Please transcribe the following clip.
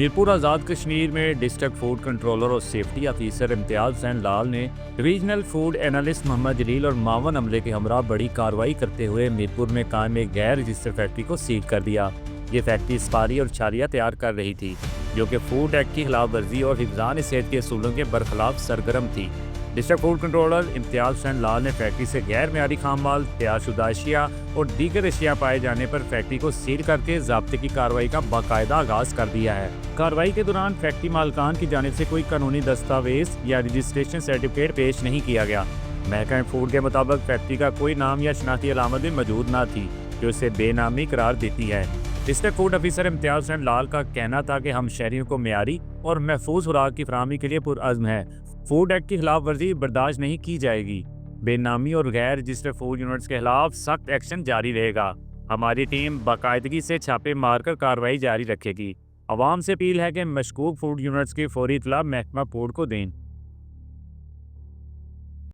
मीरपुर आज़ाद कश्मीर में district food controller और safety officer इम्तियाज़ हुसैन लाल ने रीजनल फूड एनालिस्ट मोहम्मद जलील और मावन अमले के हमरा बड़ी कार्रवाई करते हुए मीरपुर में कायम एक गैर रजिस्टर्ड फैक्ट्री को सील कर दिया। ये फैक्ट्री स्पारी और छालियाँ तैयार कर रही थी जो कि फूड एक्ट की खिलाफ वर्जी और हिफ्ज़ान सेहत के असूलों के बरखिलाफ सरगर्म थी। डिस्ट्रिक्ट फूड कंट्रोलर इम्तियाज़ हुसैन लाल ने फैक्ट्री से गैर मेयारी खाम माल, तैयारशुदा अशिया और दीगर अशिया पाए जाने पर फैक्ट्री को सील करके ज़ाब्ते की कार्रवाई का बाकायदा आगाज़ कर दिया है। कार्रवाई के दौरान फैक्ट्री मालकान की जानिब से कोई कानूनी दस्तावेज या रजिस्ट्रेशन सर्टिफिकेट पेश नहीं किया गया। महकमा फूड के मुताबिक फैक्ट्री का कोई नाम या शनाख्ती अलामत भी मौजूद न थी जो इसे बेनामी करार देती है। डिस्ट्रिक्ट फूड ऑफिसर इम्तियाज़ हुसैन लाल का कहना था कि हम शहरियों को मेयारी और महफूज खुराक की फराहमी के लिए पुरअज़्म है। फूड एक्ट की खिलाफ वर्जी बर्दाश्त नहीं की जाएगी। बेनामी और गैर रजिस्टर्ड फूड यूनिट्स के खिलाफ सख्त एक्शन जारी रहेगा। हमारी टीम बाकायदगी से छापे मारकर कार्रवाई जारी रखेगी। आवाम से अपील है कि मशकूक फूड यूनिट्स की फौरी इत्तला महकमा फूड को दें।